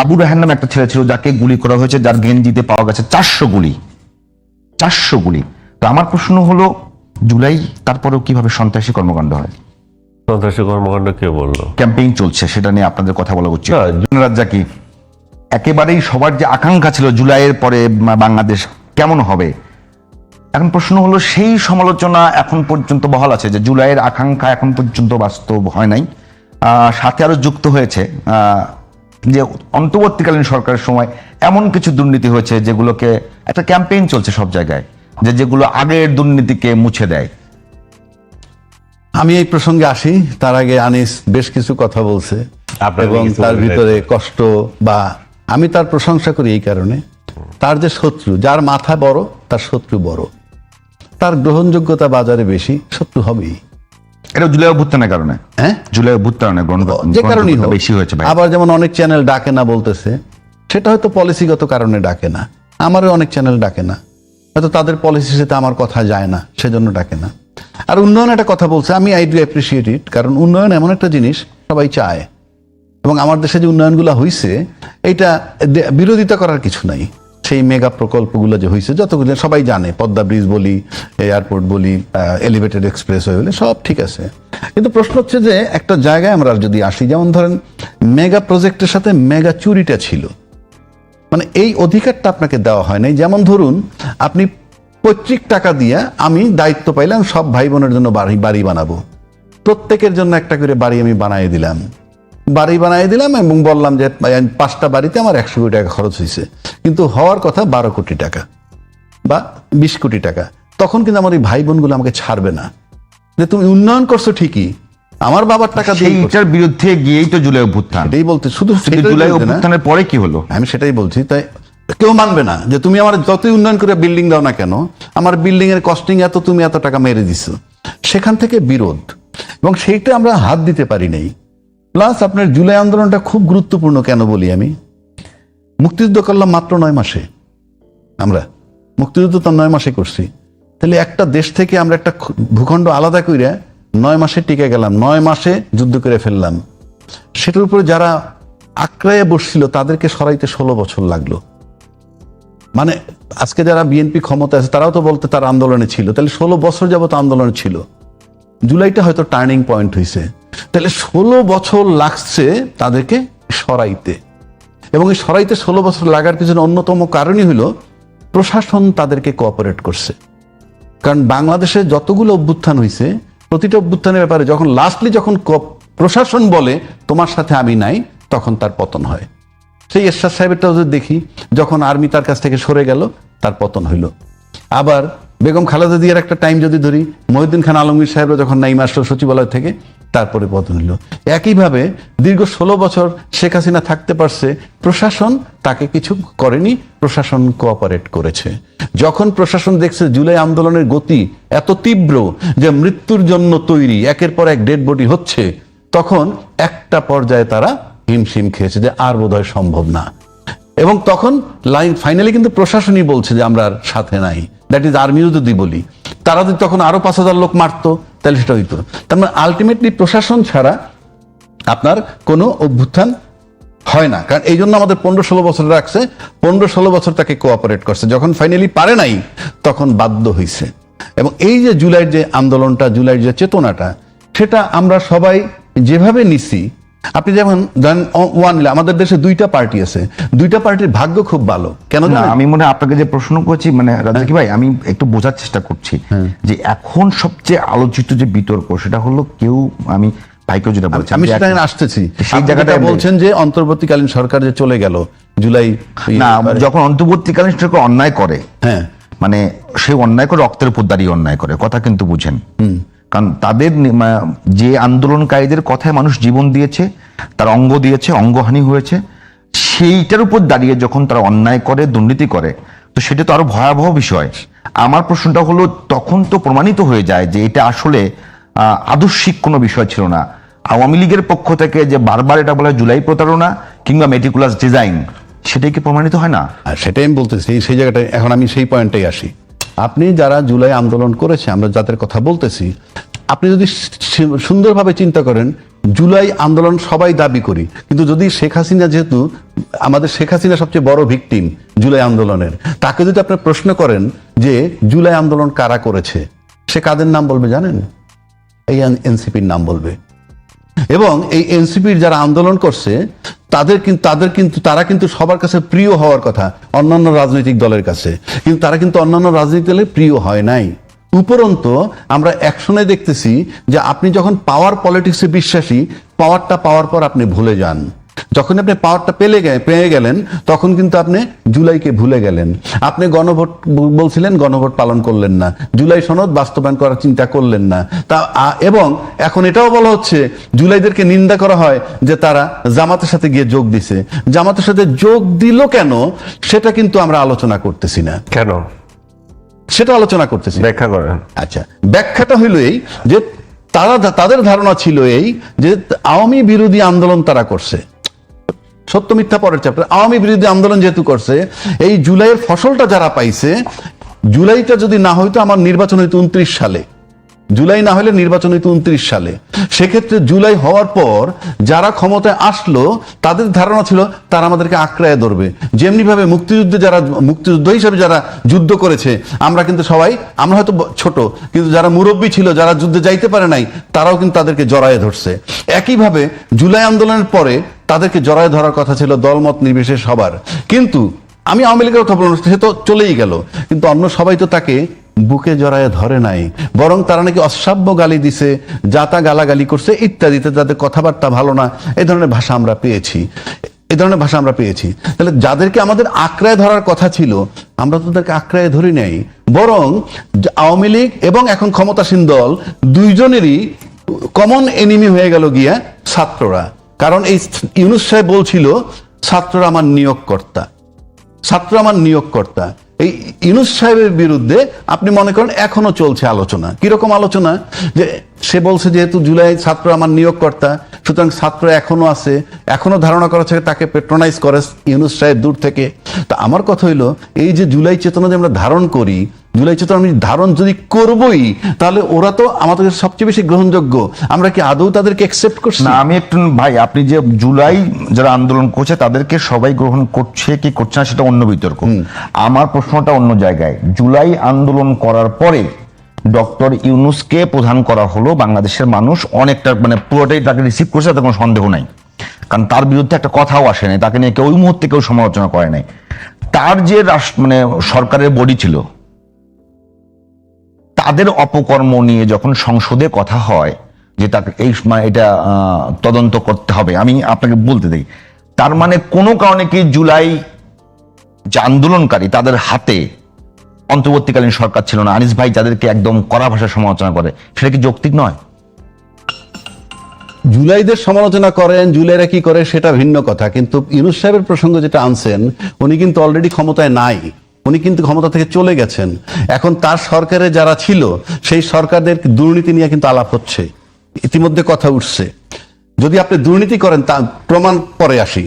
আবু রায়হান নামে একটা ছেলে ছিল যাকে গুলি করা হয়েছে, যার গেঞ্জিতে পাওয়া গেছে 400 গুলি। 400 গুলি। তো আমার প্রশ্ন হলো, জুলাই তারপরেও কিভাবে সন্ত্রাসী কর্মকাণ্ড হয়? সন্ত্রাসী কর্মকাণ্ড কে বললো? ক্যাম্পেইন চলছে, সেটা নিয়ে আপনাদের কথা বলা উচিত। রাজ্জাকি, একেবারেই সবার যে আকাঙ্ক্ষা ছিল জুলাইয়ের পরে বাংলাদেশ কেমন হবে, এখন প্রশ্ন হলো সেই সমালোচনা এখন পর্যন্ত বহাল আছে যে জুলাইয়ের আকাঙ্ক্ষা এখন পর্যন্ত বাস্তব হয় নাই। সাথে আরো যুক্ত হয়েছে যে অন্তর্বর্তীকালীন সরকারের সময় এমন কিছু দুর্নীতি হয়েছে যেগুলোকে একটা ক্যাম্পেইন চলছে সব জায়গায়, যেগুলো আগের দুর্নীতিকে মুছে দেয়। আমি এই প্রসঙ্গে আসি, তার আগে আনিস বেশ কিছু কথা বলছে এবং তার ভিতরে কষ্ট, বা আমি তার প্রশংসা করি এই কারণে, তার যে শত্রু, যার মাথা বড় তার শত্রু বড়, তার গ্রহণযোগ্যতা বাজারে বেশি, শত্রু হবেই। এটা জুলাই অভ্যুত্থানের কারণে, হ্যাঁ, জুলাই অভ্যুত্থানের যে কারণেই বেশি হয়েছে। আবার যেমন অনেক চ্যানেল ডাকে না বলতেছে, সেটা হয়তো পলিসিগত কারণে ডাকে না। আমারও অনেক চ্যানেল ডাকে না, হয়তো তাদের পলিসির সাথে আমার কথা যায় না, সেজন্য ডাকে না। আর উন্নয়ন একটা কথা বলছে, আমি আই ডু অ্যাপ্রিসিয়েট ইট, কারণ উন্নয়ন এমন একটা জিনিস সবাই চায়, এবং আমার দেশে যে উন্নয়নগুলো হয়েছে এইটা বিরোধিতা করার কিছু নাই। সেই মেগা প্রকল্পগুলো যে হয়েছে যতগুলো সবাই জানে, পদ্মা ব্রিজ বলি, এয়ারপোর্ট বলি, এলিভেটেড এক্সপ্রেসওয়ে বলি, সব ঠিক আছে। কিন্তু প্রশ্ন হচ্ছে যে একটা জায়গায় আমরা যদি আসি, যেমন ধরেন মেগা প্রজেক্টের সাথে মেগা চুরিটা ছিল, মানে এই অধিকারটা আপনাকে দেওয়া হয় নাই। যেমন ধরুন আপনি পৈতৃক টাকা দিয়ে আমি দায়িত্ব পাইলাম সব ভাই বোনের জন্য বাড়ি বানাবো, প্রত্যেকের জন্য একটা করে বাড়ি আমি বানিয়ে দিলাম এবং বললাম যে 5টা বাড়িতে আমার 100 কোটি টাকা খরচ হয়েছে, কিন্তু হওয়ার কথা 12 কোটি টাকা বা 20 কোটি টাকা। তখন কিন্তু আমার এই ভাই বোনগুলো আমাকে ছাড়বে না, যে তুমি উন্নয়ন করছো ঠিকই, আমার বাবার টাকা দিয়ে। এইটার বিরুদ্ধে গিয়েই তো জুলাই অভ্যুত্থান। এটাই বলতে, শুধু জুলাই অভ্যুত্থানের পরে কি হলো আমি সেটাই বলছি। তাই কেউ মানবে না যে তুমি আমার যতই উন্নয়ন করে বিল্ডিং দাও না কেন, আমার বিল্ডিং এর কস্টিং এত, তুমি এত টাকা মেরে দিছো, সেখান থেকে বিরোধ, এবং সেইটা আমরা হাত দিতে পারি নাই। প্লাস আপনার জুলাই আন্দোলনটা খুব গুরুত্বপূর্ণ কেন বলি আমি, মুক্তিযুদ্ধ করলাম মাত্র 9 মাসে, আমরা মুক্তিযুদ্ধ তো 9 মাসে করছি, তাহলে একটা দেশ থেকে আমরা একটা ভূখণ্ড আলাদা করে 9 মাসে টিকে গেলাম, 9 মাসে যুদ্ধ করে ফেললাম। সেটার উপরে যারা আক্রায়ে বসছিল তাদেরকে সরাইতে 16 বছর লাগলো। মানে আজকে যারা বিএনপি ক্ষমতা আছে তারাও তো বলতে তার আন্দোলনে ছিল, তাহলে 16 বছর যাবত আন্দোলনে ছিল। জুলাইটা হয়তো টার্নিং পয়েন্ট হয়েছে, তাহলে 16 বছর লাগছে তাদেরকে সরাইতে, এবং এই সরাইতে 16 বছর লাগার পিছনে অন্যতম কারণই হলো প্রশাসন তাদেরকে কোঅপারেট করছে। কারণ বাংলাদেশে যতগুলো অভ্যুত্থান হয়েছে, প্রতিটা অভ্যুত্থানের ব্যাপারে যখন লাস্টলি যখন প্রশাসন বলে তোমার সাথে আমি নাই, তখন তার পতন হয়। সেই এরশাদ সাহেবেরটাও যদি দেখি, যখন আর্মি তার কাছ থেকে সরে গেল তার পতন হইল। আবার বেগম খালেদা জিয়ার একটা টাইম যদি ধরি, মহিউদ্দিন খান আলমগীর সাহেবরা যখন নাইমা আসলো সচিবালয় থেকে, তারপরে পতন হইল। একইভাবে দীর্ঘ 16 বছর শেখ হাসিনা থাকতে পারছে, প্রশাসন তাকে কিছু করেনি, প্রশাসন কোঅপারেট করেছে। যখন প্রশাসন দেখছে জুলাই আন্দোলনের গতি এত তীব্র যে মৃত্যুর জন্য তৈরি, একের পর এক ডেড বডি হচ্ছে, তখন একটা পর্যায়ে তারা হিমশিম খেয়েছে যে আর বোধহয় সম্ভব না, এবং তখন ফাইনালি কিন্তু প্রশাসনই বলছে যে আমরা আর সাথে নাই। দ্যাট ইজ আর্মিও যদি বলি, তারা যদি তখন আরো 5,000 লোক মারতো তাহলে সেটা হইতো। তার মানে আলটিমেটলি প্রশাসন ছাড়া আপনার কোনো অভ্যুত্থান হয় না। কারণ এই জন্য আমাদের 15-16 বছর রাখছে, 15-16 বছর তাকে কোঅপারেট করছে, যখন ফাইনালি পারে নাই তখন বাধ্য হইছে। এবং এই যে জুলাইয়ের যে আন্দোলনটা, জুলাইয়ের যে চেতনাটা, সেটা আমরা সবাই যেভাবে নিছি, আপনি যেমন আমাদের দেশে 2টা পার্টি আছে, 2টা পার্টির ভাগ্য খুব ভালো। কেন না, আমি মনে হয় আপনাকে যে প্রশ্ন করছি, মানে রাজাকি ভাই, আমি একটু বোঝার চেষ্টা করছি যে এখন সবচেয়ে আলোচিত যে বিতর্ক, সেটা হলো কেউ, আমি ভাইকেও যেটা বলছি, আমি সেটা আসতেছি, সেই জায়গাটা বলছেন যে অন্তর্বর্তীকালীন সরকার যে চলে গেল জুলাই, না, যখন অন্তর্বর্তীকালীন সরকার অন্যায় করে, হ্যাঁ, মানে সে অন্যায় করে রক্তের উপর দাঁড়িয়ে অন্যায় করে, কথা কিন্তু বুঝেন। কারণ তাদের যে আন্দোলনকারীদের কথায় মানুষ জীবন দিয়েছে, তার অঙ্গ দিয়েছে, অঙ্গহানি হয়েছে, সেইটার উপর দাঁড়িয়ে যখন তারা অন্যায় করে, দুর্নীতি করে, তো সেটা তো আরো ভয়াবহ বিষয়। আমার প্রশ্নটা হলো, তখন তো প্রমাণিত হয়ে যায় যে এটা আসলে আদর্শিক কোনো বিষয় ছিল না। আওয়ামী লীগের পক্ষ থেকে যে বারবার এটা বলা জুলাই প্রতারণা কিংবা মেটিকুলাস ডিজাইন, সেটাই কি প্রমাণিত হয় না? আর সেটাই আমি বলতেছি, সেই জায়গাটায় এখন আমি সেই পয়েন্টটাই আসি। আপনি যারা জুলাই আন্দোলন করেছে, আমরা যাদের কথা বলতেছি, আপনি যদি সুন্দরভাবে চিন্তা করেন, জুলাই আন্দোলন সবাই দাবি করি, কিন্তু যদি শেখ হাসিনা, যেহেতু আমাদের শেখ হাসিনা সবচেয়ে বড় ভিকটিম জুলাই আন্দোলনের, তাকে যদি আপনি প্রশ্ন করেন যে জুলাই আন্দোলন কারা করেছে, সে কাদের নাম বলবে জানেন? এই এনসিপির নাম বলবে। এবং এই এনসিপির যারা আন্দোলন করছে তারা কিন্তু সবার কাছে প্রিয় হওয়ার কথা, অন্যান্য রাজনৈতিক দলের কাছে, কিন্তু তারা কিন্তু অন্যান্য রাজনৈতিক দলের প্রিয় হয় নাই। উপরন্তু আমরা অ্যাকশনে দেখতেছি যে আপনি যখন পাওয়ার পলিটিক্সে বিশ্বাসী, পাওয়ারটা পাওয়ার পর আপনি ভুলে যান। যখন আপনি পাওয়ারটা পেয়ে গেলেন, তখন কিন্তু আপনি জুলাইকে ভুলে গেলেন। আপনি গণভোট বলছিলেন, গণভোট পালন করলেন না, জুলাই সনদ বাস্তবায়ন করার চিন্তা করলেন না। এবং এখন এটাও বলা হচ্ছে, জুলাইদেরকে নিন্দা করা হয় যে তারা জামাতের সাথে গিয়ে যোগ দিছে। জামাতের সাথে যোগ দিল কেন, সেটা কিন্তু আমরা আলোচনা করতেছি না। কেন সেটা আলোচনা করতেছি, ব্যাখ্যা করেন। আচ্ছা, ব্যাখ্যাটা হইল এই যে তাদের ধারণা ছিল এই যে আওয়ামী বিরোধী আন্দোলন তারা করছে। সত্য মিথ্যা পরের চ্যাপ্টার। আওয়ামী বিরোধী আন্দোলন যেহেতু করছে, এই জুলাইয়ের ফসলটা যারা পাইছে, জুলাইটা যদি না হইতো আমার নির্বাচন হইতো 29 সালে, জুলাই না হলে নির্বাচন হইতো 29 সালে। সেক্ষেত্রে জুলাই হওয়ার পর যারা ক্ষমতায় আসলো, তাদের ধারণা ছিল তারা আমাদেরকে আঁকড়ায় ধরবে। যেমনি ভাবে মুক্তিযুদ্ধ হিসেবে যারা যুদ্ধ করেছে, আমরা কিন্তু সবাই, আমরা হয়তো ছোট, কিন্তু যারা মুরব্বী ছিল, যারা যুদ্ধে যাইতে পারে নাই, তারাও কিন্তু তাদেরকে জড়ায়ে ধরছে। একইভাবে জুলাই আন্দোলনের পরে তাদেরকে জড়ায়ে ধরার কথা ছিল দলমত নির্বিশেষে সবার। কিন্তু আমি আওয়ামী লীগের কথা বললাম, সে তো চলেই গেল, কিন্তু অন্য সবাই তো তাকে বুকে জড়ায় ধরে নাই, বরং তারা নাকি অশ্রাব্য গালি দিছে, জাতা গালাগালি করছে ইত্যাদিতে, যাদের কথাবার্তা ভালো না, এই ধরনের ভাষা আমরা পেয়েছি। তাহলে যাদেরকে আমাদের আঁকড়ায় ধরার কথা ছিল, আমরা তো তাদেরকে আঁকড়ায় ধরি নাই, বরং আওয়ামী লীগ এবং এখন ক্ষমতাসীন দল দুইজনেরই কমন এনিমি হয়ে গেল গিয়া ছাত্ররা। কারণ এই ইউনূস সাহেব বলছিল ছাত্ররা আমার নিয়োগকর্তা। এই ইউনূস সাহেবের বিরুদ্ধে আপনি মনে করেন এখনো চলছে আলোচনা। কিরকম আলোচনা? যে সে বলছে যেহেতু জুলাই ছাত্র আমার নিয়োগকর্তা, সুতরাং ছাত্র এখনো আছে, এখনো ধারণা করা হচ্ছে তাকে পেট্রোনাইজ করে ইউনূস সাহেব দূর থেকে। তা আমার কথা হইলো, এই যে জুলাই চেতনা যে আমরা ধারণ করি, জুলাই চেতনা আমি ধারণ যদি করবই, তাহলে ওরা তো আমাদের সবচেয়ে বেশি গ্রহণযোগ্য। আমরা কি আদৌ তাদেরকে অ্যাকসেপ্ট করছি? না, আমি একটু ভাই, আপনি যে জুলাই যারা আন্দোলন করছে তাদেরকে সবাই গ্রহণ করছে কি করছে না সেটা অন্য বিতর্ক। আমার প্রশ্নটা অন্য জায়গায়। জুলাই আন্দোলন করার পরে ডক্টর ইউনূসকে প্রধান করা হলো, বাংলাদেশের মানুষ অনেকটা মানে পুরোটাই তাকে রিসিভ করছে, তাতে কোনো সন্দেহ নাই, কারণ তার বিরুদ্ধে একটা কথাও আসে নাই, তাকে নিয়ে কেউ ওই মুহূর্তে কেউ সমালোচনা করে নাই। তার যে মানে সরকারের বডি ছিল, তাদের অপকর্ম নিয়ে যখন সংসদে কথা হয় যে তাকে এটা তদন্ত করতে হবে, আমি আপনাকে বলতে দিই, তার মানে কোনো কারণে কি জুলাই যে আন্দোলনকারী তাদের হাতে অন্তর্বর্তীকালীন সরকার ছিল না, আনিস ভাই যাদেরকে একদম কড়া ভাষায় সমালোচনা করে, সেটা কি যৌক্তিক নয়? জুলাইদের সমালোচনা করেন, জুলাইরা কি করে সেটা ভিন্ন কথা, কিন্তু ইউনূস সাহেবের প্রসঙ্গ যেটা আনছেন, উনি কিন্তু অলরেডি ক্ষমতায় নাই, উনি কিন্তু ক্ষমতা থেকে চলে গেছেন। এখন তার সরকারে যারা ছিল, সেই সরকারদের দুর্নীতি নিয়ে কিন্তু আলাপ হচ্ছে, ইতিমধ্যে কথা উঠছে। যদি আপনি দুর্নীতি করেন, তা প্রমাণ পরে আসি।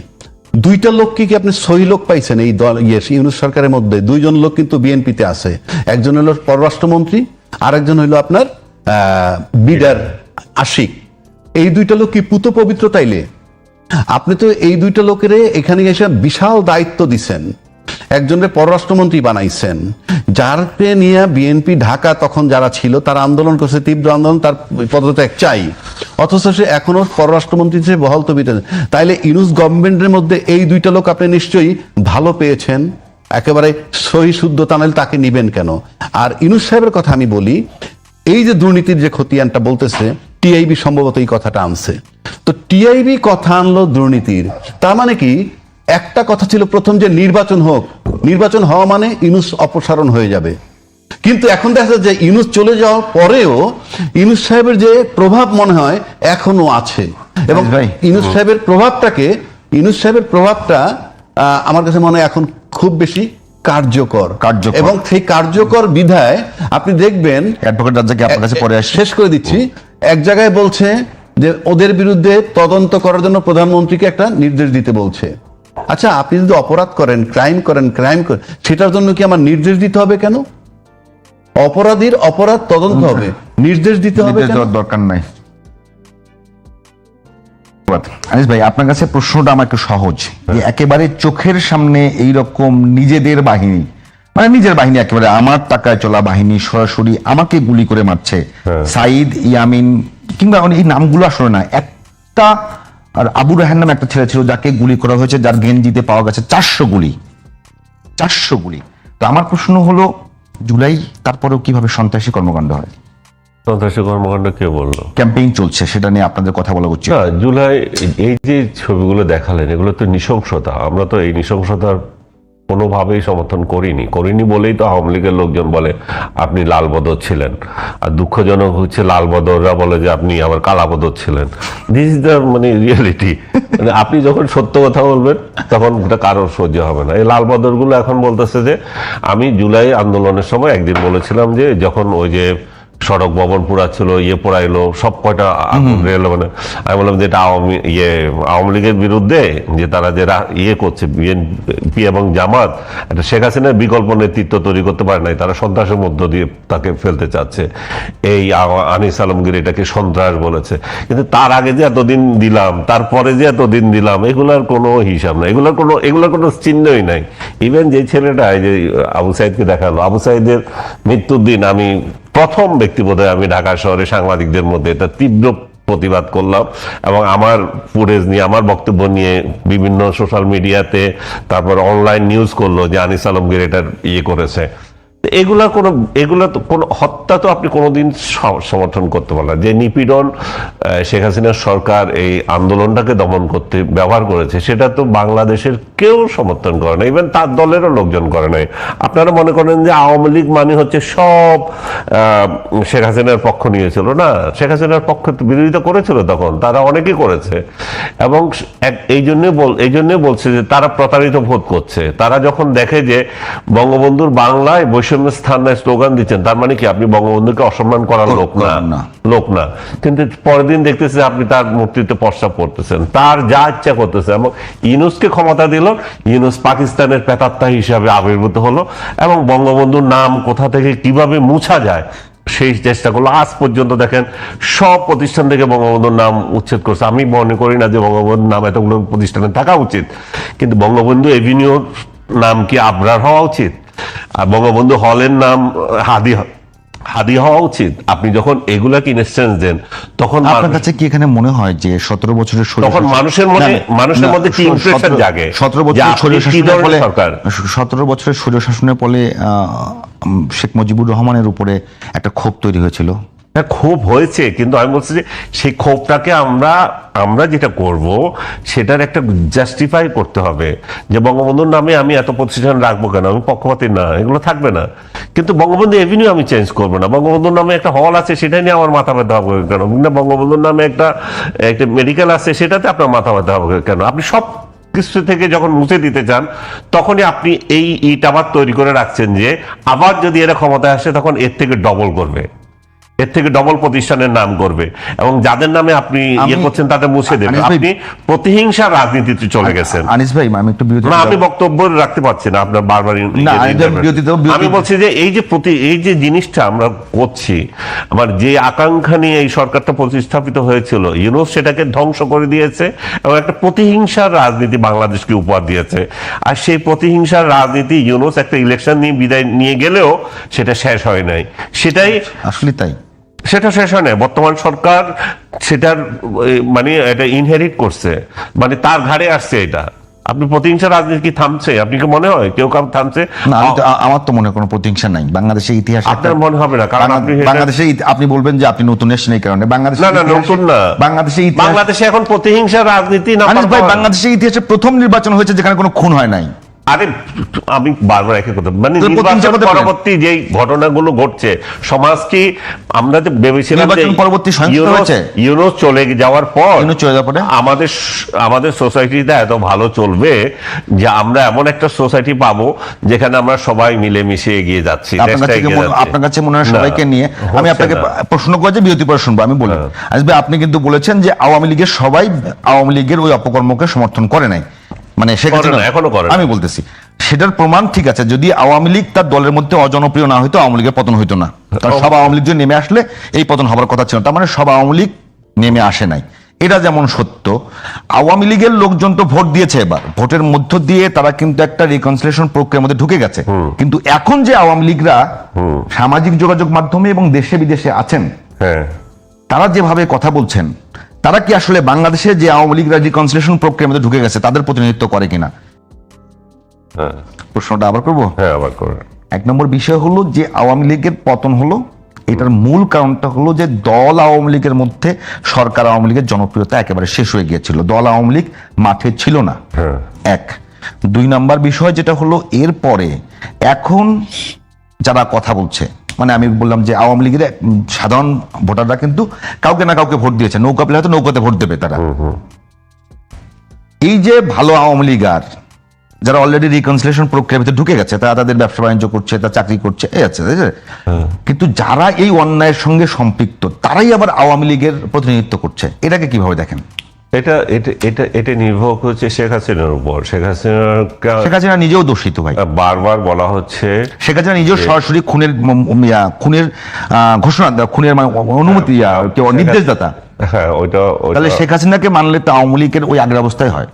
দুইটা লোক কি আপনি সহি লোক পাইছেন এই দল ইউনূস সরকারের মধ্যে? দুইজন লোক কিন্তু বিএনপিতে আছে, একজন হলো পররাষ্ট্রমন্ত্রী, আরেকজন হইলো আপনার বিডার আশিক। এই দুইটা লোক কি পুত পবিত্র? তাইলে আপনি তো এই দুইটা লোকের এখানে এসে বিশাল দায়িত্ব দিছেন, একজনের পররাষ্ট্রমন্ত্রী বানাইছেন, যারকে নিয়ে বিএনপি ঢাকা তখন যারা ছিল তারা আন্দোলন করছে, তীব্র আন্দোলন, তার পদত্যাগ চাই, অথচ সে এখনো পররাষ্ট্রমন্ত্রী হিসেবে বহাল তবিয়তে। তাইলে ইউনূস গভর্নমেন্টের মধ্যে এই দুইটা লোক আপনি নিশ্চয়ই ভালো পেয়েছেন, একেবারে সহি শুদ্ধ, তাহলে তাকে নিবেন কেন? আর ইউনূস সাহেবের কথা আমি বলি, এই যে দুর্নীতির যে খতিয়ানটা বলতেছে, টিআইবি সম্ভবত এই কথাটা আনছে। তো টিআইবি কথা আনলো দুর্নীতির, তার মানে কি? একটা কথা ছিল প্রথম যে নির্বাচন হোক, নির্বাচন হওয়া মানে ইউনূস অপসারণ হয়ে যাবে। কিন্তু এখন দেখা যাচ্ছে যে ইউনূস চলে যাওয়ার পরেও ইউনূস সাহেবের যে প্রভাব মনে হয় এখনো আছে, এবং ইউনূস সাহেবের প্রভাবটা আমার কাছে মনে হয় এখন খুব বেশি কার্যকর, এবং সেই কার্যকর বিধায় আপনি দেখবেন, শেষ করে দিচ্ছি, এক জায়গায় বলছে যে ওদের বিরুদ্ধে তদন্ত করার জন্য প্রধানমন্ত্রীকে একটা নির্দেশ দিতে বলছে। আচ্ছা, আপনি যদি অপরাধ করেন, ক্রাইম করেন, সেটার জন্য কি আমার নির্দেশ দিতে হবে কেন? অপরাধীর অপরাধ তদন্ত হবে, নির্দেশ দিতে হবে নির্দেশ কেন? দেওয়ার দরকার নাই। আনিস ভাই, আপনার কাছে প্রশ্নটা আমার একটু সহজ, যে একেবারে চোখের সামনে এই রকম নিজেদের বাহিনী, মানে নিজের বাহিনী, একেবারে আমার টাকায় চলা বাহিনী সরাসরি আমাকে গুলি করে মারছে, সাইদ, ইয়ামিন কিংবা এই নামগুলো আসলে না, একটা আর আবু রায়হান নামে একটা ছেলে ছিল যাকে গুলি করা হয়েছে, যার গেঞ্জিতে পাওয়া গেছে 400 গুলি। 400 গুলি। তো আমার প্রশ্ন হলো, জুলাই তারপরেও কিভাবে সন্ত্রাসী কর্মকাণ্ড হয়? সন্ত্রাসী কর্মকাণ্ড কে বললো? ক্যাম্পেইন চলছে, সেটা নিয়ে আপনাদের কথা বলা উচিত। না, জুলাই এই যে ছবিগুলো দেখালেন, এগুলো তো নৃশংসতা। আমরা তো এই নৃশংসতার কোনোভাবেই সমর্থন করিনি বলেই তো আওয়ামী লীগের লোকজন বলে আপনি লালবদর ছিলেন, আর দুঃখজনক হচ্ছে লালবদররা বলে যে আপনি আবার কালাবদর ছিলেন। দিস ইজ দ্য মানে রিয়েলিটি। মানে আপনি যখন সত্য কথা বলবেন তখন ওটা কারোর সহ্য হবে না। এই লালবদর গুলো এখন বলতেছে যে আমি জুলাই আন্দোলনের সময় একদিন বলেছিলাম যে যখন ওই যে সড়ক ভবন পোড়াচ্ছিল, পোড়াইলো, সব কয়টা আগুন রেল, মানে আমি বললাম যে এটা আওয়ামী লীগের বিরুদ্ধে যে তারা যে করছে, বিএনপি এবং জামাত একটা শেখ হাসিনার বিকল্প নেতৃত্ব তৈরি করতে পারে নাই, তারা সন্ত্রাসের মধ্য দিয়ে তাকে ফেলতে চাচ্ছে। এই আনিস আলমগীর এটাকে সন্ত্রাস বলেছে। কিন্তু তার আগে যে এতদিন দিলাম, তারপরে যে এতদিন দিলাম, এগুলার কোনো হিসাব নাই, এগুলোর কোনো চিহ্নই নাই। ইভেন যে ছেলেটা এই যে আবু সাইদকে দেখালো, আবু সাইদের মৃত্যুর দিন আমি প্রথম ব্যক্তি বোধহয় আমি ঢাকা শহরে সাংবাদিকদের মধ্যে এটা তীব্র প্রতিবাদ করলাম, এবং আমার ফুটেজ নিয়ে, আমার বক্তব্য নিয়ে বিভিন্ন সোশ্যাল মিডিয়াতে, তারপর অনলাইন নিউজ করলো যে আনিস আলমগীর এটার করেছে। এগুলা তো কোনো হত্যা তো আপনি কোনোদিন সমর্থন করতে পারেন না। যে নিপীড়ন শেখ হাসিনার সরকার এই আন্দোলনটাকে দমন করতে ব্যবহার করেছে, সেটা তো বাংলাদেশের কেউ সমর্থন করে না, ইভেন তার দলেরও লোকজন করে নাই। আপনারা মনে করেন যে আওয়ামী লীগ মানে হচ্ছে সব শেখ হাসিনার পক্ষ নিয়েছিল? না, শেখ হাসিনার পক্ষ বিরোধিতা করেছিল তখন, তারা অনেকেই করেছে, এবং এই জন্যই বলছে যে তারা প্রতারিত বোধ করছে। তারা যখন দেখে যে বঙ্গবন্ধুর বাংলায় স্থান নাই স্লোগান দিচ্ছেন, তার মানে কি আপনি বঙ্গবন্ধুকে অসম্মান করার লোক না। কিন্তু পরের দিন দেখতেছে আপনি তার মূর্তিতে প্রস্তাব করতেছেন, তার যা ইচ্ছা করতেছে, এবং ইউনূসকে ক্ষমতা দিল, ইউনূস পাকিস্তানের প্রেতাত্মা হিসাবে আবির্ভূত হলো, এবং বঙ্গবন্ধুর নাম কোথা থেকে কিভাবে মুছা যায় সেই চেষ্টা করলো। আজ পর্যন্ত দেখেন সব প্রতিষ্ঠান থেকে বঙ্গবন্ধুর নাম উচ্ছেদ করছে। আমি মনে করি না যে বঙ্গবন্ধুর নাম এতগুলো প্রতিষ্ঠানে থাকা উচিত, কিন্তু বঙ্গবন্ধু এভিনিউর নাম কি আবরার হওয়া উচিত? আর বঙ্গবন্ধু হলের নাম হাদি হওয়া উচিত? আপনি যখন এগুলাকে ইনস্ট্যান্স দেন, তখন আপনার কাছে কি এখানে মনে হয় যে 17 বছরের তখন মানুষের মধ্যে কি ইমপ্রেশন জাগে? 17 বছরের স্বৈর শাসনের ফলে শেখ মুজিবুর রহমানের উপরে একটা ক্ষোভ তৈরি হয়েছিল। ক্ষোভ হয়েছে, কিন্তু আমি বলছি যে সেই ক্ষোভটাকে আমরা যেটা করব সেটার একটা জাস্টিফাই করতে হবে, যে বঙ্গবন্ধুর নামে আমি এত প্রতিষ্ঠান রাখবো কেন, আমি পক্ষপাতী না, এগুলো থাকবে না। কিন্তু বঙ্গবন্ধু এভিনিউ আমি চেঞ্জ করবো না। বঙ্গবন্ধুর নামে একটা হল আছে, সেটা নিয়ে আমার মাথা ব্যথা হবে কেন? বঙ্গবন্ধুর নামে একটা মেডিকেল আছে, সেটাতে আপনার মাথা ব্যথা হবে কেন? আপনি সব কিছু থেকে যখন মুছে দিতে চান, তখনই আপনি এই ইট আবার তৈরি করে রাখছেন যে আবার যদি এরা ক্ষমতায় আসে তখন এর থেকে ডবল করবে, এর থেকে ডবল প্রতিষ্ঠানের নাম করবে, এবং যাদের নামে আপনি করছেন তাদের মুছে দেবে। আপনি প্রতিহিংসার রাজনীতিতে চলে গেছেন। আনিস ভাই, আমি একটু আমি বক্তব্য রাখতে পারছি না, আপনার বারবার আমি বলছি যে এই যে জিনিসটা আমরা করছি, আমার যে আকাঙ্ক্ষা নিয়ে এই সরকারটা প্রতিস্থাপিত হয়েছিল, ইউনূস সেটাকে ধ্বংস করে দিয়েছে, এবং একটা প্রতিহিংসার রাজনীতি বাংলাদেশকে উপহার দিয়েছে। আর সেই প্রতিহিংসার রাজনীতি ইউনূস একটা ইলেকশন নিয়ে বিদায় নিয়ে গেলেও সেটা শেষ হয় নাই। সেটাই আসলে তাই, সেটা শেষ হয় না। বর্তমান সরকার সেটার মানে এটা ইনহেরিট করছে, মানে তার ঘাড়ে আসছে এটা। আপনি প্রতিহিংসা রাজনীতি কি থামছে? আপনি কি মনে হয় কেউ থামছে? না, আমার তো মনে হয় কোনো প্রতিহিংসা নাই বাংলাদেশের ইতিহাসে। আপনার মনে হবে না, কারণ বাংলাদেশে আপনি বলবেন যে আপনি নতুন এসেছেন এই কারণে। বাংলাদেশ না, নতুন না, বাংলাদেশে এখন প্রতিহিংসা রাজনীতি না। বাংলাদেশের ইতিহাসে প্রথম নির্বাচন হয়েছে যেখানে কোনো খুন হয় নাই। আরে আমি বারবার একই কথা, মানে নির্বাচন পরবর্তী যে ঘটনাগুলো ঘটছে, সমাজ কি আমরা যে ভেবেছিলাম ইউনূস চলে যাওয়ার পর আমাদের সোসাইটিটা এত ভালো চলবে যে আমরা এমন একটা সোসাইটি পাবো যেখানে আমরা সবাই মিলেমিশে এগিয়ে যাচ্ছি। আপনার কাছে মনে হয় সবাইকে নিয়ে? আমি আপনাকে প্রশ্ন করে যে বিরতি পরে শুনবো। আমি বলি, আসবে আপনি কিন্তু বলেছেন যে আওয়ামী লীগের সবাই আওয়ামী লীগের ওই অপকর্মকে সমর্থন করে নাই, মানে এখনো করে। আমি বলতেছি সেটার প্রমাণ ঠিক আছে, যদি আওয়ামী লীগ তার দলের মধ্যে অজনপ্রিয় না হইতো আওয়ামী লীগের পতন হইতো না। কারণ সব আওয়ামী লীগ যদি নেমে আসলে এই পতন হবার কথা ছিল না। তার মানে সব আওয়ামী লীগ নেমে আসে নাই, এটা যেমন সত্য। আওয়ামী লীগের লোকজন তো ভোট দিয়েছে, এবার ভোটের মধ্য দিয়ে তারা কিন্তু একটা রিকনসিলিয়েশন প্রক্রিয়ার মধ্যে ঢুকে গেছে। কিন্তু এখন যে আওয়ামী লীগরা সামাজিক যোগাযোগ মাধ্যমে এবং দেশে বিদেশে আছেন, তারা যেভাবে কথা বলছেন, তারা কি আসলে বাংলাদেশে যে আওয়ামী লীগরা রিকনসিলিয়েশন প্রক্রিয়ার মধ্যে ঢুকে গেছে তাদের প্রতিনিধিত্ব করে কিনা? প্রশ্নটা আবার করবো। আবার করুন। 1 নম্বর বিষয় হলো যে আওয়ামী লীগের পতন হলো, এটার মূল কারণটা হলো যে দল আওয়ামী লীগের মধ্যে সরকার আওয়ামী লীগের জনপ্রিয়তা একেবারে শেষ হয়ে গিয়েছিল, দল আওয়ামী লীগ মাঠে ছিল না। 1 2 নম্বর বিষয় যেটা হলো এরপরে এখন যারা কথা বলছে, মানে আমি বললাম যে আওয়ামী লীগের সাধারণ ভোটাররা কিন্তু কাউকে না কাউকে ভোট দিয়েছে, নৌকা পেলে হয়তো নৌকাতে ভোট দেবে তারা। এই যে ভালো আওয়ামী লীগ আর যারা অলরেডি রিকনসিলিয়েশন প্রক্রিয়ার ভিতরে ঢুকে গেছে, তারা তাদের ব্যবসা বাণিজ্য করছে, তারা চাকরি করছে, এই আছে, কিন্তু যারা এই অন্যায়ের সঙ্গে সম্পৃক্ত তারাই আবার আওয়ামী লীগের প্রতিনিধিত্ব করছে, এটাকে কিভাবে দেখেন? এটা নির্ভর করছে শেখ হাসিনার উপর। শেখ হাসিনা নিজেও দোষিত ভাই, বারবার বলা হচ্ছে শেখ হাসিনা নিজেও সরাসরি খুনের ঘোষণা, খুনের অনুমতি নির্দেশদাতা। হ্যাঁ, তাহলে শেখ হাসিনাকে মানলে তো আওয়ামী লীগের ওই আগের অবস্থায় হয়।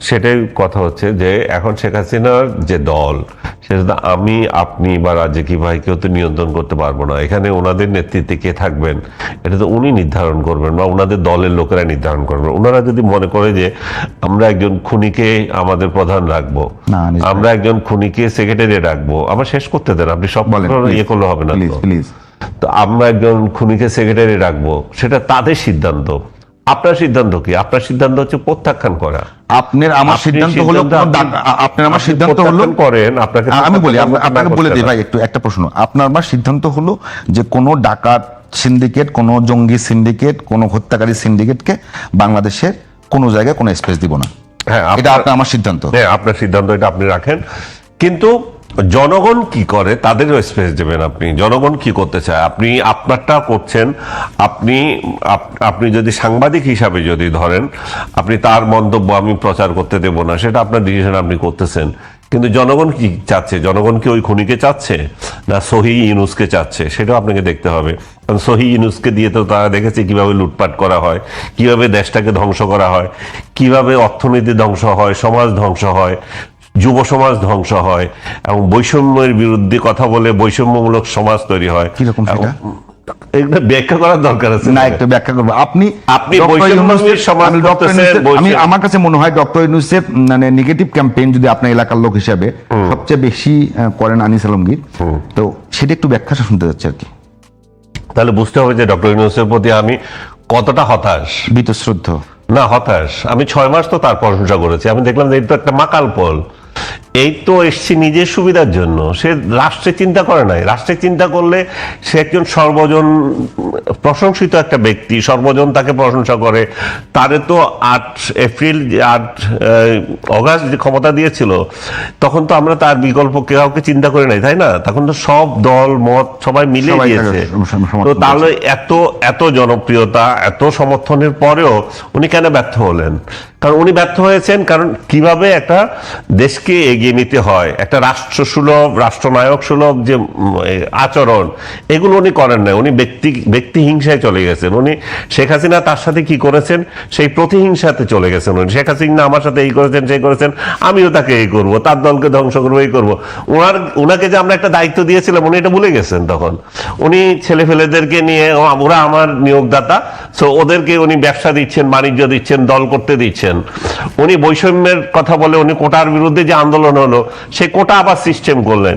সেটাই কথা হচ্ছে যে এখন শেখ হাসিনার যে দল, সেটা আমি, আপনি বা রাজ্জাকি ভাই কেউ তো নিয়ন্ত্রণ করতে পারবো না। এখানে ওনাদের নেতৃত্বে কে থাকবেন এটা তো উনি নির্ধারণ করবেন বা ওনাদের দলের লোকেরা নির্ধারণ করবেন। ওনারা যদি মনে করে যে আমরা একজন খুনিকে আমাদের প্রধান রাখবো, আমরা একজন খুনিকে সেক্রেটারি রাখবো, আমরা শেষ করতে দেন, আপনি সব ইয়ে করলে হবে না। তো আমরা একজন খুনিকে সেক্রেটারি রাখবো, সেটা তাদের সিদ্ধান্ত। আপনার সিদ্ধান্ত কি? আপনার সিদ্ধান্ত হচ্ছে প্রত্যাখ্যান করা। আমার সিদ্ধান্ত হলো আমার সিদ্ধান্ত হলো করেন আপনাকে, আমি বলি আপনাকে বলে দিই ভাই একটু একটা প্রশ্ন। আমার সিদ্ধান্ত হলো যে কোনো ডাকাত সিন্ডিকেট, কোনো জঙ্গি সিন্ডিকেট, কোনো হত্যাকারী সিন্ডিকেটকে বাংলাদেশের কোনো জায়গায় কোনো স্পেস দিব না। হ্যাঁ, এটা আমার সিদ্ধান্ত। হ্যাঁ, আপনার সিদ্ধান্ত, এটা আপনি রাখেন। কিন্তু জনগণ কি করে তাদেরও স্পেস দেবেন আপনি। জনগণ কি করতে চায়, আপনি আপনারটা করছেন। আপনি যদি সাংবাদিক হিসাবে যদি ধরেন, আপনি তার মন্তব্য আমি প্রচার করতে দেব না, সেটা আপনার ডিসিশন, আপনি করতেছেন। কিন্তু জনগণ কি চাচ্ছে? জনগণ কি ওই খুনিকে চাচ্ছে না সহি ইউনুসকে চাচ্ছে? সেটাও আপনাকে দেখতে হবে। কারণ সহি ইউনুসকে দিয়ে তো তারা দেখেছে কিভাবে লুটপাট করা হয়, কিভাবে দেশটাকে ধ্বংস করা হয়, কিভাবে অর্থনীতি ধ্বংস হয়, সমাজ ধ্বংস হয়, যুব সমাজ ধ্বংস হয়, এবং বৈষম্যের বিরুদ্ধে কথা বলে বৈষম্যমূলক সমাজ তৈরি হয়। কিরকম সেটা এগুলো ব্যাখ্যা করার দরকার আছে না? একটু ব্যাখ্যা করবো। আপনি আমার কাছে মনে হয় ডক্টর ইউনূসের মানে নেগেটিভ ক্যাম্পেইন যদি আপনার এলাকার লোক হিসাবে সবচেয়ে বেশি করেন আনিস আলমগীর, তো সেটা একটু ব্যাখ্যা শুনতে যাচ্ছে আর কি। তাহলে বুঝতে হবে যে ডক্টর ইউনূসের প্রতি আমি কতটা হতাশ, বীতশ্রদ্ধ না হতাশ। আমি 6 মাস তো তার প্রশংসা করেছি। আমি দেখলাম যে এই তো একটা মাকাল পল, এই তো এসছি নিজের সুবিধার জন্য। সে রাষ্ট্রের চিন্তা করে নাই। রাষ্ট্রের চিন্তা করলে সে একজন সর্বজন প্রশংসিত একটা ব্যক্তি, সর্বজন তাকে প্রশংসা করে। তারে তো 8 এপ্রিল 8 অগাস্ট যে ক্ষমতা দিয়েছিল, তখন তো আমরা তার বিকল্প কাউকে চিন্তা করে নাই, তাই না? তখন তো সব দল মত সবাই মিলে দিয়েছে। তো তাহলে এত জনপ্রিয়তা, এত সমর্থনের পরেও উনি কেন ব্যর্থ হলেন? কারণ উনি ব্যর্থ হয়েছেন কারণ কিভাবে একটা দেশকে এগিয়ে নিতে হয়, একটা রাষ্ট্রসুলভ, রাষ্ট্রনায়ক সুলভ যে আচরণ, এগুলো উনি করেন না। উনি ব্যক্তি হিংসায় চলে গেছেন। উনি শেখ হাসিনা তার সাথে কি করেছেন সেই প্রতিহিংসাতে চলে গেছেন। উনি শেখ হাসিনা আমার সাথে এই করেছেন, সেই করেছেন, আমিও তাকে এই করবো, তার দলকে ধ্বংস করবো, এই করবো। ওনাকে যে আমরা একটা দায়িত্ব দিয়েছিলাম, উনি এটা ভুলে গেছেন। তখন উনি ছেলে ফেলেদেরকে নিয়ে, ওরা আমার নিয়োগদাতা, সো ওদেরকে উনি ব্যবসা দিচ্ছেন, বাণিজ্য দিচ্ছেন, দল করতে দিচ্ছেন। উনি বৈষম্যের কথা বলে উনি কোটার বিরুদ্ধে যে আন্দোলন হলো, সে কোটা আবার সিস্টেম করলেন।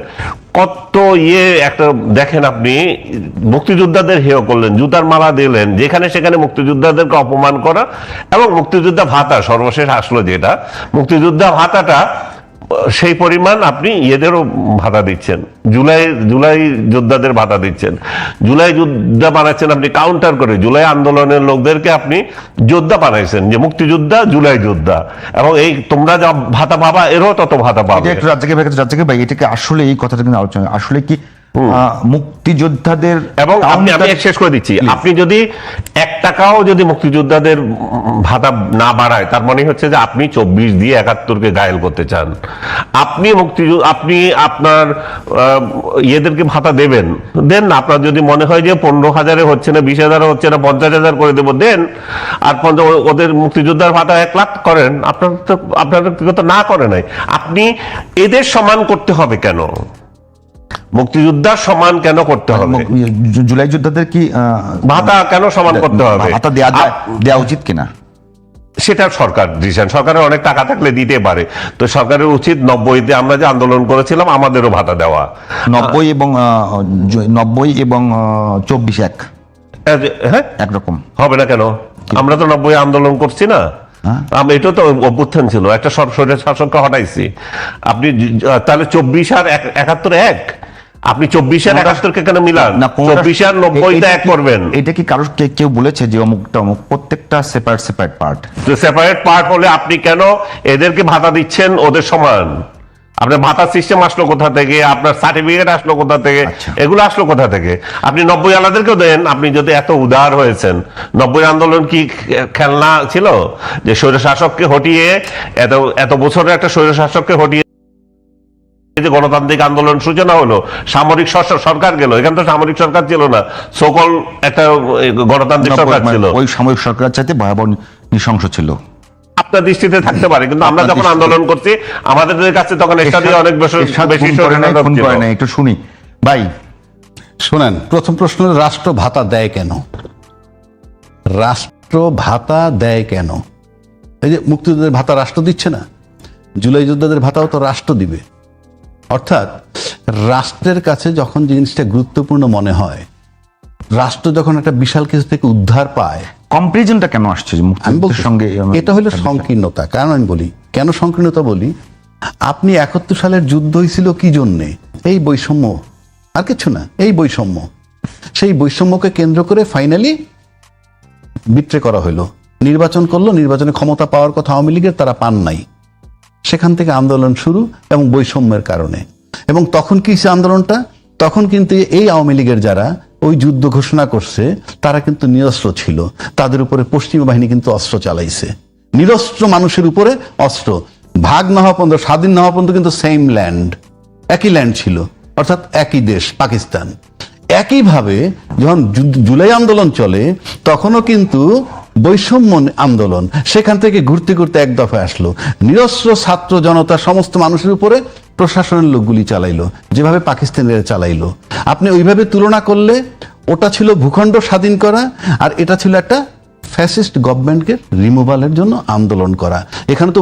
কত একটা দেখেন আপনি, মুক্তিযোদ্ধাদের হেয় করলেন, জুতার মালা দিলেন, যেখানে সেখানে মুক্তিযোদ্ধাদেরকে অপমান করা। এবং মুক্তিযোদ্ধা ভাতা সর্বশেষ আসলো যেটা, মুক্তিযোদ্ধা ভাতাটা সেই পরিমাণ আপনি এদেরও ভাতা দিচ্ছেন, জুলাই যোদ্ধাদের ভাতা দিচ্ছেন, জুলাই যোদ্ধা বানাচ্ছেন আপনি কাউন্টার করে। জুলাই আন্দোলনের লোকদেরকে আপনি যোদ্ধা বানাইছেন, যে মুক্তিযোদ্ধা, জুলাই যোদ্ধা, এবং এই তোমরা যা ভাতা পাবা এরও তত ভাতা পাবে। রাজ্জাকি ভাই, এটাকে আসলে এই কথাটা কিন্তু আলোচনা, আসলে কি মুক্তিযোদ্ধাদের এবং আমি শেষ করে দিচ্ছি, আপনি যদি 1 টাকাও যদি মুক্তিযোদ্ধাদের ভাতা না বাড়ায়, তার মানে হচ্ছে যে আপনি 24 দিয়ে 71-কে ঘায়েল করতে চান। আপনি আপনি আপনার ইয়েদেরকে ভাতা দেবেন, দেন না। আপনার যদি মনে হয় যে 15,000-এ হচ্ছে না, 20,000-এ হচ্ছে না, 50,000 করে দেবো, দেন। আর ওদের মুক্তিযোদ্ধার ভাতা 1 লাখ করেন। আপনার ব্যক্তিগত না করে নাই, আপনি এদের সমান করতে হবে কেন? মুক্তিযোদ্ধার সমান কেন করতে হবে? জুলাই যোদ্ধাদের কি ভাতা কেন সমান করতে হবে? ভাতা দেওয়া উচিত কিনা সেটা সরকার ডিসিশন। সরকারের অনেক টাকা থাকলে দিতে পারে, তো সরকারের উচিত 90-তে আমরা যে আন্দোলন করেছিলাম আমাদেরও ভাতা দেওয়া। 90 এবং 24 হ্যাঁ, একরকম হবে না কেন? আমরা তো 90 আন্দোলন করছি না, এটা তো অভ্যুত্থান ছিল, একটা স্বৈর শাসককে হটাইছি। আপনি তাহলে 24 আর 71 এক? আপনি 24 আর 71-কে কেন মিলান? 24 আর 90-টা এক করবেন। এটা কি কারো কেউ বলেছে যে অমুকটা অমুক? প্রত্যেকটা সেপারেট পার্ট। তো সেপারেট পার্ট হলে আপনি কেন এদেরকে ভাতা দিচ্ছেন ওদের সমান? আপনার ভাতা সিস্টেম আসলো কোথা থেকে? আপনার সার্টিফিকেট আসলো কোথা থেকে? এগুলো আসলো কোথা থেকে? আপনি 90 আলাদেরকেও দেন। আপনি যদি এত উদার হয়েছেন, 90 আন্দোলন কি খেলনা ছিল যে স্বৈর শাসককে হটিয়ে, এত বছরের একটা স্বৈর শাসককে হটিয়ে যে গণতান্ত্রিক আন্দোলন সূচনা হলো, সামরিক সরকার গেল, এখানে তো সামরিক সরকার ছিল না, সকল একটা গণতান্ত্রিক সরকার ছিল। ওই সামরিক সরকার চাইতে ভয়াবহ নৃশংস ছিল। আপনার দৃষ্টিতে থাকতে পারে, কিন্তু আমরা যখন আন্দোলন করছি আমাদের কাছে তখন এটা দিয়ে অনেক বেশি একটু শুনি ভাই। শোনেন, প্রথম প্রশ্ন, রাষ্ট্র ভাতা দেয় কেন? রাষ্ট্র ভাতা দেয় কেন? এই যে মুক্তিযোদ্ধাদের ভাতা রাষ্ট্র দিচ্ছে না, জুলাই যোদ্ধাদের ভাতাও তো রাষ্ট্র দিবে। অর্থাৎ রাষ্ট্রের কাছে যখন জিনিসটা গুরুত্বপূর্ণ মনে হয়, রাষ্ট্র যখন একটা বিশাল কিছু থেকে উদ্ধার পায়, কম্পারিজনটা কেন আসছে আমি বলছি সঙ্গে? এটা হলো সংকীর্ণতা। কারণ আমি বলি কেন সংকীর্ণতা বলি, আপনি 71 সালের যুদ্ধ হয়েছিল কি জন্যে? এই বৈষম্য, আর কিছু না, এই বৈষম্য। সেই বৈষম্যকে কেন্দ্র করে ফাইনালি বিট্রে করা হলো, নির্বাচন করলো, নির্বাচনে ক্ষমতা পাওয়ার কথা আওয়ামী লীগের, তারা পান নাই। সেখান থেকে আন্দোলন শুরু, এবং বৈষম্যের কারণে। এবং তখন কি আন্দোলনটা? তখন কিন্তু এই আওয়ামী লীগের যারা ওই যুদ্ধ ঘোষণা করছে তারা কিন্তু নিরস্ত্র ছিল, তাদের উপরে পশ্চিমা বাহিনী কিন্তু অস্ত্র চালাইছে, নিরস্ত্র মানুষের উপরে অস্ত্র। ভাগ না হওয়া পর্যন্ত, স্বাধীন না হওয়া পর্যন্ত কিন্তু সেম ল্যান্ড, একই ল্যান্ড ছিল, অর্থাৎ একই দেশ পাকিস্তান। একইভাবে যখন জুলাই আন্দোলন চলে তখনও কিন্তু বৈষম্য আন্দোলন, সেখান থেকে ঘুরতে ঘুরতে এক দফায় আসলো, নিরস্ত্র ছাত্র জনতা সমস্ত মানুষের উপরে প্রশাসনের লোকগুলি চালাইলো, যেভাবে পাকিস্তানিরা চালাইলো। আপনি ওইভাবে তুলনা করলে ওটা ছিল ভূখণ্ড স্বাধীন করা, আর এটা ছিল একটা ফ্যাসিস্ট গভর্নমেন্টকে রিমুভালের জন্য আন্দোলন করা। এখানে তো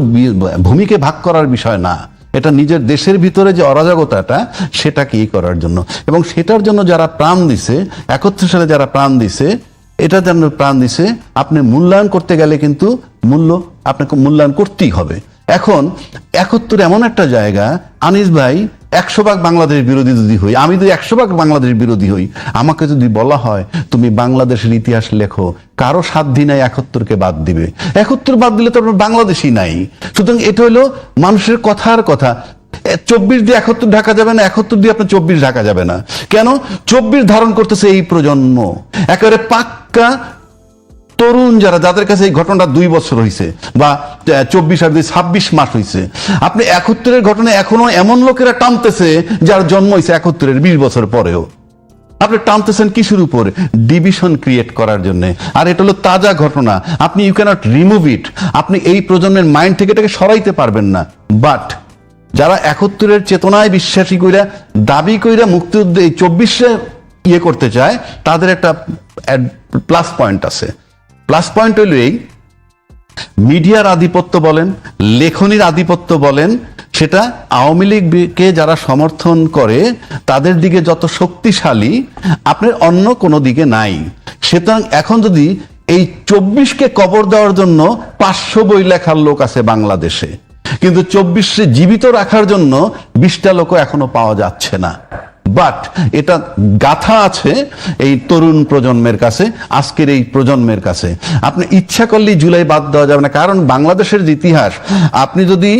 ভূমিকে ভাগ করার বিষয় না, এটা নিজের দেশের ভিতরে যে অরাজকতাটা সেটাকে করার জন্য। এবং সেটার জন্য যারা প্রাণ দিছে, 71 সালে যারা প্রাণ দিছে, এটার জন্য প্রাণ দিছে, আপনি মূল্যায়ন করতে গেলে কিন্তু আপনাকে মূল্যায়ন করতেই হবে। এখন 71 এমন একটা জায়গা, আনিস ভাই 100 ভাগ বাংলাদেশ বিরোধী যদি হই, আমি যদি 100 ভাগ বাংলাদেশ বিরোধী হই, আমাকে যদি বলা হয় তুমি বাংলাদেশের ইতিহাস লেখো, কারো সাধ্য নাই 71-কে বাদ দিবে। 71 বাদ দিলে তো বাংলাদেশই নাই। সুতরাং এটা হলো মানুষের কথার কথা। 24 দিয়ে 71 ঢাকা যাবে না, 71 দিয়ে আপনার 24 ঢাকা যাবে না। কেন? 24 ধারণ করতেছে এই প্রজন্ম, একেবারে পাক্কা তরুণ যারা, যাদের কাছে এই ঘটনাটা 2 বছর হয়েছে, বা 24 আর 26 মাস হয়েছে। আপনি 71-এর ঘটনা এখনো এমন লোকেরা টানতেছে যার জন্ম হয়েছে 71-এর 20 বছর পরেও। আপনি টানতেছেন কিসের উপরে? ডিভিশন ক্রিয়েট করার জন্য। আর এটা হলো তাজা ঘটনা, আপনি ইউ ক্যানট রিমুভ ইট। আপনি এই প্রজন্মের মাইন্ড থেকে এটাকে সরাইতে পারবেন না। বাট যারা 71-এর চেতনায় বিশ্বাসী কইরা, দাবি কইরা মুক্তিযুদ্ধে এই 24-এ করতে চায়, তাদের একটা প্লাস পয়েন্ট আছে। প্লাস পয়েন্ট হইল এই, মিডিয়ার আধিপত্য বলেন, লেখনীর আধিপত্য বলেন, সেটা আওয়ামী লীগকে যারা সমর্থন করে তাদের দিকে যত শক্তিশালী আপনার অন্য কোনো দিকে নাই। সুতরাং এখন যদি এই 24-কে কবর দেওয়ার জন্য 500 বই লেখার লোক আছে বাংলাদেশে, কিন্তু 24-এ জীবিত রাখার জন্য 20টা লোকও এখনো পাওয়া যাচ্ছে না। বাট এটা গাথা আছে এই তরুণ প্রজন্মের কাছে, আজকের এই প্রজন্মের কাছে। আপনি ইচ্ছা করলেই জুলাই বাদ দেওয়া যাবে না, কারণ বাংলাদেশের যে ইতিহাস, আপনি যদি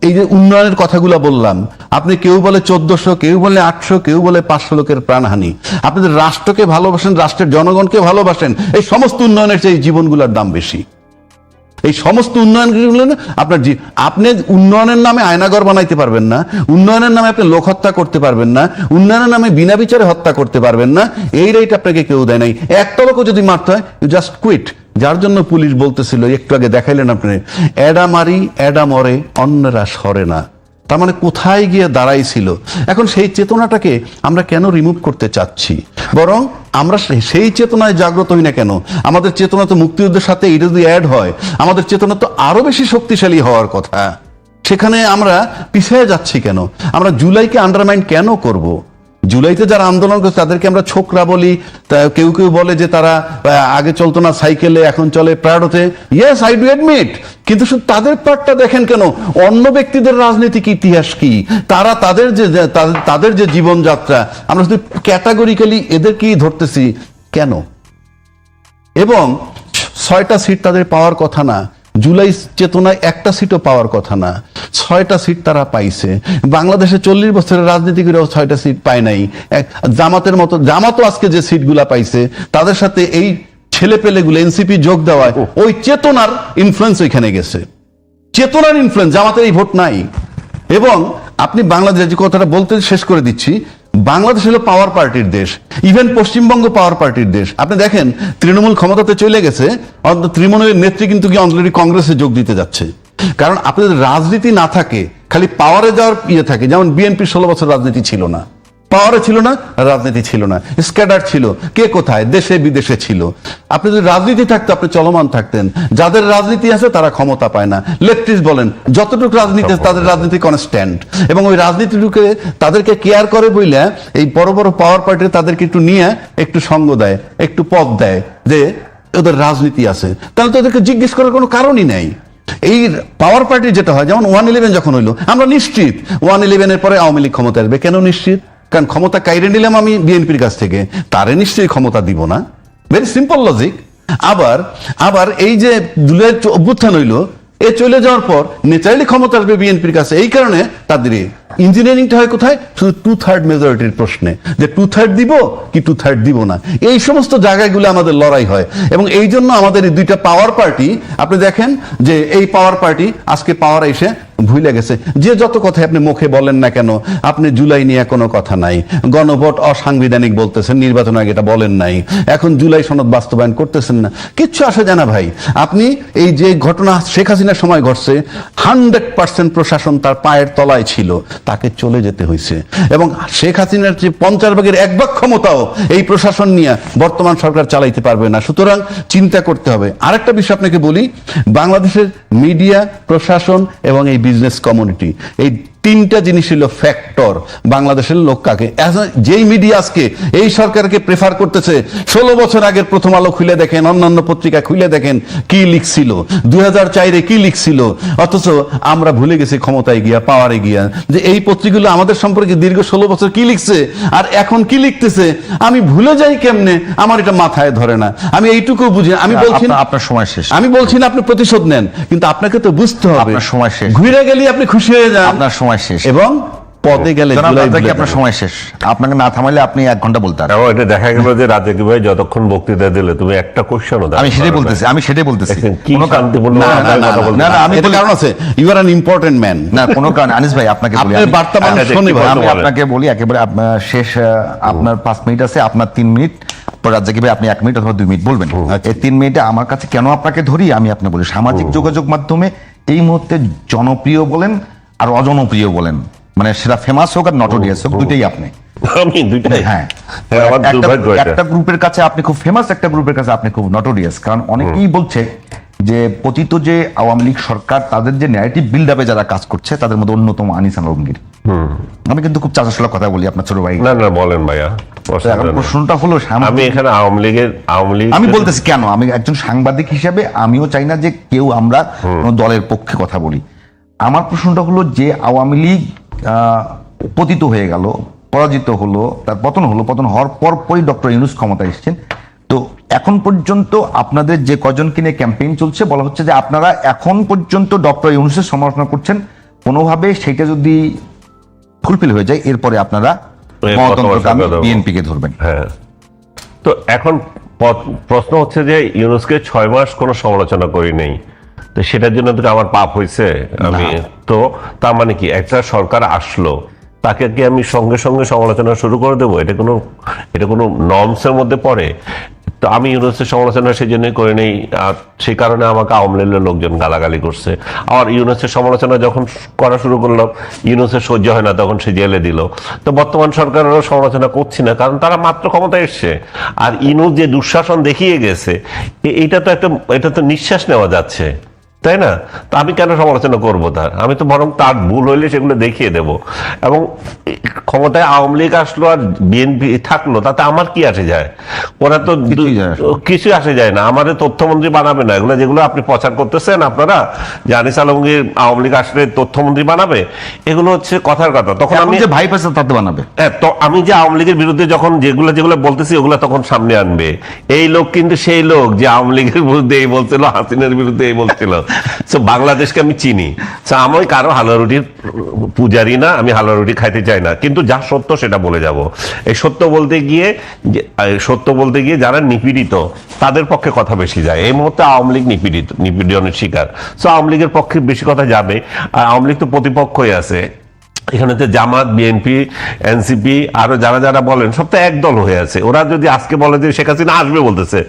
এই যে উন্নয়নের কথাগুলো বললাম, আপনি কেউ বলে 1400, কেউ বলে 800, কেউ বলে 500 লোকের প্রাণহানি। আপনাদের রাষ্ট্রকে ভালোবাসেন, রাষ্ট্রের জনগণকে ভালোবাসেন, এই সমস্ত উন্নয়নের চেয়ে এই জীবনগুলোর দাম বেশি। এই সমস্ত উন্নয়নগুলো আপনি উন্নয়নের নামে আয়নাঘর বানাইতে পারবেন না, উন্নয়নের নামে আপনি লোক হত্যা করতে পারবেন না, উন্নয়নের নামে বিনা বিচারে হত্যা করতে পারবেন না। এই রেট আপনাকে কেউ দেয় নাই। একটা লোকও যদি মারতে হয়, ইউ জাস্ট কুইট। যার জন্য পুলিশ বলতেছিল, একটু আগে দেখাইলেন আপনি, এডা মারি এডা মরে অন্যরা সরে না। তার মানে কোথায় গিয়ে দাঁড়াইছিল। এখন সেই চেতনাটাকে আমরা কেন রিমুভ করতে চাচ্ছি? বরং আমরা সেই চেতনায় জাগ্রত হই না কেন? আমাদের চেতনা তো মুক্তিযুদ্ধের সাথে এটা যদি অ্যাড হয়, আমাদের চেতনা তো আরো বেশি শক্তিশালী হওয়ার কথা। সেখানে আমরা পিছিয়ে যাচ্ছি কেন? আমরা জুলাইকে আন্ডারমাইন কেন করব? জুলাইতে যারা আন্দোলন করছে তাদেরকে আমরা ছোকরা বলি, কেউ কেউ বলে যে তারা আগে চলতো না সাইকেলে, এখন চলে প্রাডোতে। ইয়েস, আই ডু অ্যাডমিট, কিন্তু শুধু তাদের পার্টটা দেখেন কেন? অন্য ব্যক্তিদের রাজনৈতিক ইতিহাস কি, তারা তাদের যে জীবনযাত্রা, আমরা শুধু ক্যাটাগরিক্যালি এদেরকেই ধরতেছি কেন? এবং 6টা সিট তাদের পাওয়ার কথা না, জুলাই চেতনায় একটা সিটও পাওয়ার কথা না, 6টা সিট তারা পাইছে। বাংলাদেশে 40 বছরের রাজনীতি করেও 6টা সিট পায় নাই। জামাতের মতো, জামাতও আজকে যে সিটগুলা পাইছে, তাদের সাথে এই ছেলে পেলেগুলো এনসিপি যোগ দেওয়ায় ওই চেতনার ইনফ্লুয়েন্স ওইখানে গেছে। চেতনার ইনফ্লুয়েন্স, জামাতের এই ভোট নাই। এবং আপনি বাংলাদেশ, যে কথাটা বলতে শেষ করে দিচ্ছি, বাংলাদেশ হলো পাওয়ার পার্টির দেশ, ইভেন পশ্চিমবঙ্গ পাওয়ার পার্টির দেশ। আপনি দেখেন তৃণমূল ক্ষমতাতে চলে গেছে, তৃণমূলের নেত্রী কিন্তু কি অলরেডি কংগ্রেসে যোগ দিতে যাচ্ছে। কারণ আপনাদের রাজনীতি না থাকে, খালি পাওয়ারে যাওয়ার ইয়ে থাকে। যেমন বিএনপি 16 বছর রাজনীতি ছিল না, পাওয়ারে ছিল না, রাজনীতি ছিল না, স্ক্যাডার ছিল, কে কোথায় দেশে বিদেশে ছিল। আপনি যদি রাজনীতি থাকতো, আপনি চলমান থাকতেন। যাদের রাজনীতি আছে তারা ক্ষমতা পায় না। লেফটিস্ট বলেন, যতটুকু রাজনীতি আছে তাদের রাজনীতি কনস্ট্যান্ট, এবং ওই রাজনীতিটুকে তাদেরকে কেয়ার করে বইলে এই বড় বড় পাওয়ার পার্টি তাদেরকে একটু নিয়ে একটু সঙ্গ দেয়, একটু পদ দেয়, যে ওদের রাজনীতি আছে। তাহলে তো ওদেরকে জিজ্ঞেস করার কোনো কারণই নেই। এই পাওয়ার পার্টি যেটা হয়, যেমন 111 যখন হইলো, আমরা নিশ্চিত 111-এর পরে আওয়ামী লীগ ক্ষমতা আসবে। কেন নিশ্চিত? কারণ ক্ষমতা কাইরে নিলাম আমি বিএনপির কাছ থেকে, তারে নিশ্চয়ই ক্ষমতা দিব না। Very simple logic. আবার এই যে দুলের অভ্যুত্থান হইলো, এ চলে যাওয়ার পর ন্যাচারালি ক্ষমতা আসবে বিএনপির কাছে। এই কারণে তাদের ইঞ্জিনিয়ারিংটা হয় কোথায়? শুধু 2/3 মেজরিটির প্রশ্নে, যে 2/3 দিব কি 2/3 দিব না। এই সমস্ত জায়গাগুলো আমাদের লড়াই হয়। এবং এই জন্য আমাদের এই দুইটা পাওয়ার পার্টি, আপনি দেখেন যে এই পাওয়ার পার্টি আজকে পাওয়ার এসে ভুলে গেছে। যে যত কথা আপনি মুখে বলেন না কেন, আপনি জুলাই নিয়ে কোনো কথা নাই, গণভোট অসাংবিধানিক বলতেছেন, নির্বাচন আগে এটা বলেন নাই, এখন জুলাই সনদ বাস্তবায়ন করতেছেন না, কিচ্ছু আসে যায় না ভাই। আপনি এই যে ঘটনা শেখ হাসিনার সময় ঘটছে, 100% প্রশাসন তার পায়ের তলায় ছিল, তাকে চলে যেতে হয়েছে। এবং শেখ হাসিনার যে 50 ভাগের 1 ভাগ ক্ষমতাও এই প্রশাসন নিয়ে বর্তমান সরকার চালাইতে পারবে না। সুতরাং চিন্তা করতে হবে। আরেকটা বিষয় আপনাকে বলি, বাংলাদেশের মিডিয়া, প্রশাসন এবং এই বিজনেস কমিউনিটি, এই 3টা জিনিস হলো ফ্যাক্টর বাংলাদেশের লোককে। যেই মিডিয়া আজকে এই সরকারকে প্রেফার করতেছে, 16 বছর আগের প্রথম আলো খুলে দেখেন, অন্যান্য পত্রিকা খুলে দেখেন কি লিখছিল, 2004-এ কি লিখছিল। অথচ আমরা ভুলে গেছি ক্ষমতায় গিয়া, পাওয়ারে গিয়া, যে এই পত্রিকাগুলো আমাদের সম্পর্কে দীর্ঘ 16 বছর কি লিখছে আর এখন কি লিখতেছে আমি ভুলে যাই কেমনে, আমার এটা মাথায় ধরে না। আমি এইটুকু বুঝি। আমি বলছি না আপনার সময় শেষ, আমি বলছি না আপনি প্রতিশোধ নেন, কিন্তু আপনাকে তো বুঝতে হবে আপনার সময় শেষ। ঘুরে গেলে আপনি খুশি হয়ে যান, আপনার সময় শেষ। এবং পদে গেলে আপনার সময় শেষ। আপনাকে না থামাইলে আপনি 1 ঘন্টা বলতে পারেন। এবং এটা দেখা গেল যে রাজাকি ভাই যতক্ষণ বক্তৃতা দিলে তুমি একটা কোশ্চেনও আমি সেটাই বলতেছি কি শান্তিপূর্ণ কথা বলতে। না, আমি তো কারণ আছে, you are an important man. না, কোনো কারণ। আনিস ভাই, আপনাকে বলি, আপনার বার্তা মানুষ শুনে ভাই। আমি আপনাকে বলি একেবারে শেষ, আপনার 5 মিনিট আছে, আপনার 3 মিনিট, রাজ্জাকি ভাই আপনি 1 মিনিট অথবা 2 মিনিট বলবেন। এই 3 মিনিটে আমার কাছে কেন আপনাকে ধরি আমি আপনি বলি, সামাজিক যোগাযোগ মাধ্যমে এই মুহূর্তে জনপ্রিয় বলেন আর অজনপ্রিয় বলেন, মানে সেটা ফেমাস হোক আর নটোরিয়াস হোক, দুইটাই আপনি। আমি দুইটাই। হ্যাঁ, একটা গ্রুপের কাছে আপনি খুব ফেমাস, একটা গ্রুপের কাছে আপনি খুব নটোরিয়াস। কারণ অনেকেই বলছে যে পতিত যে আওয়ামী লীগ সরকার, তাদের যে ন্যারেটিভ বিল্ড আপে যারা কাজ করছে, তাদের মধ্যে অন্যতম আনিস আলমগীর। আমি কিন্তু খুব চাচাশোলা কথা বলি, আপনার ছোট ভাই। না বলেন ভাইয়া। প্রশ্নটা হলো, আমি এখানে আওয়ামী লীগ আমি বলতেছি কেন, আমি একজন সাংবাদিক হিসেবে আমিও চাই না যে কেউ আমরা দলের পক্ষে কথা বলি। আমার প্রশ্নটা হলো যে আওয়ামী লীগ পতিত হয়ে গেল, পরাজিত হলো, তার পতন হলো, পতন হওয়ার পরপরই ডক্টর ইউনূস ক্ষমতায় এসেছেন। তো এখন পর্যন্ত আপনাদের যে কজনকে নিয়ে ক্যাম্পেইন চলছে, বলা হচ্ছে যে আপনারা এখন পর্যন্ত ডক্টর ইউনূসের সমালোচনা করছেন, কোনোভাবে সেটা যদি ফুলফিল হয়ে যায় এরপরে আপনারা গণতন্ত্রকামী বিএনপিকে ধরবেন। হ্যাঁ, তো এখন প্রশ্ন হচ্ছে যে ইউনুসকে 6 মাস কোনো সমালোচনা করি নেই, তো সেটার জন্য তো আমার পাপ হয়েছে। আমি তো তার মানে কি একটা সরকার আসলো তাকে কি আমি সঙ্গে সঙ্গে সমালোচনা শুরু করে দেবো? এটা কোনো নর্মসের মধ্যে পড়ে? তো আমি ইউনুসের সমালোচনা সেই জন্যই করে নেই, আর সেই কারণে আমাকে আওয়ামী লীগের লোকজন গালাগালি করছে। আর ইউনুসের সমালোচনা যখন করা শুরু করলাম, ইউনুসের সহ্য হয় না, তখন সে জেলে দিল। তো বর্তমান সরকারেরও সমালোচনা করছি না, কারণ তারা মাত্র ক্ষমতায় এসছে। আর ইউনুস যে দুঃশাসন দেখিয়ে গেছে, এটা তো নিঃশ্বাস নেওয়া যাচ্ছে, তাই না? তো আমি কেন সমালোচনা করবো তার? আমি তো বরং তার ভুল হইলে সেগুলো দেখিয়ে দেব। এবং ক্ষমতায় আওয়ামী লীগ আসলো আর বিএনপি থাকলো, তাতে আমার কি আসে যায়? ওরা তো কিছু আসে যায় না। আমাদের তথ্যমন্ত্রী বানাবে না, এগুলো যেগুলো আপনি প্রচার করতেছেন আপনারা, যে আনিস আলমগীর আওয়ামী লীগ আসলে তথ্যমন্ত্রী বানাবে, এগুলো হচ্ছে কথার কথা। তখন আমি যে ভাই পাশে তাতে বানাবে, তো আমি যে আওয়ামী লীগের বিরুদ্ধে যখন যেগুলো বলতেছি ওগুলো তখন সামনে আনবে। এই লোক কিন্তু সেই লোক যে আওয়ামী লীগের বিরুদ্ধে এই বলছিল, হাসিনার বিরুদ্ধে এই বলছিল। বাংলাদেশকে আমি চিনি, আমি কারো হালুয়া রুটির পূজারি না, আমি হালুয়া রুটি খাইতে চাই না, কিন্তু যা সত্য সেটা বলে যাব। এই সত্য বলতে গিয়ে যারা নিপীড়িত তাদের পক্ষে কথা বেশি যায়। এই মুহূর্তে আওয়ামী লীগ নিপীড়নের শিকার, আওয়ামী লীগের পক্ষে বেশি কথা যাবে। আর আওয়ামী লীগ তো প্রতিপক্ষই আছে এখানে, তো জামাত, বিএনপি, এনসিপি আরো যারা বলেন সব তো একদল হয়ে আছে। ওরা যদি আজকে বলে যে শেখ হাসিনা আসবে, বলতেছে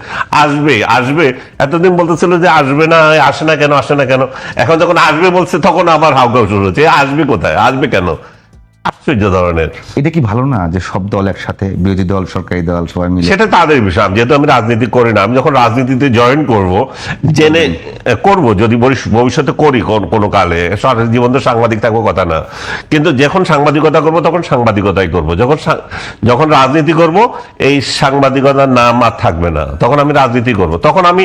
আসবে, এতদিন বলতেছিল যে আসবে না, আসে না কেন, এখন যখন আসবে বলছে তখন আবার হাউকাউ শুরু হচ্ছে। আসবে কোথায়, আসবে কেন? আশ্চর্য ধরনের। এটা কি ভালো না যে সব দল একসাথে, বিরোধী দল, সরকারি দল সবাই মিলে? সেটা তাদের বিষয়। যেহেতু আমি রাজনীতি করি না, আমি যখন রাজনীতিতে জয়েন করব, জেনে করব, যদি ভবিষ্যতে করি কোনো কালে, জীবন তো সাংবাদিক থাকবো কথা না, কিন্তু যখন সাংবাদিকতা করব তখন সাংবাদিকতাই করব। যখন রাজনীতি করব এই সাংবাদিকতার নাম আর থাকবে না, তখন আমি রাজনীতি করব। তখন আমি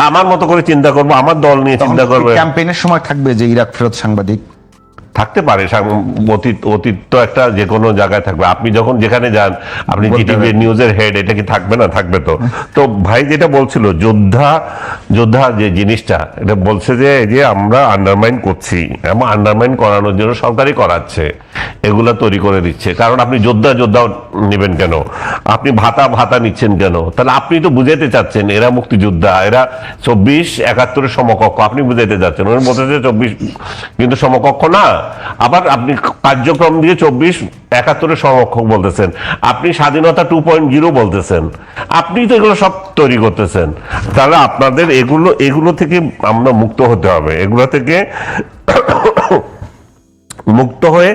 আমার মতো করে চিন্তা করব, আমার দল নিয়ে চিন্তা করবো। ক্যাম্পেইনের সময় থাকবে যে ইরাক ফেরত সাংবাদিক থাকতে পারে, অতীত তো একটা যে কোনো জায়গায় থাকবে। আপনি যখন যেখানে যান, আপনি টিভি নিউজের হেড, এটা কি থাকবে না? থাকবে তো। তো ভাই যেটা বলছিল যোদ্ধা যে জিনিসটা, এটা বলছে যে আমরা আন্ডারমাইন করছি, এবং আন্ডারমাইন করানোর জন্য সরকারই করাচ্ছে, এগুলা তৈরি করে দিচ্ছে। কারণ আপনি যোদ্ধা নেবেন কেন? আপনি ভাতা নিচ্ছেন কেন? তাহলে আপনি তো বুঝাইতে চাচ্ছেন এরা মুক্তিযোদ্ধা, এরা 24-71 সমকক্ষ, আপনি বুঝাইতে চাচ্ছেন। ওর মধ্যে 24 কিন্তু সমকক্ষ না। আবার আপনি কার্যক্রম দিয়ে 24-71 সমকক্ষ বলতেছেন, আপনি স্বাধীনতা 2.0 বলতেছেন, আপনি তো এগুলো সব তৈরি করতেছেন। তাহলে আপনাদের এগুলো থেকে আমরা মুক্ত হতে হবে। এগুলো থেকে মুক্ত হয়ে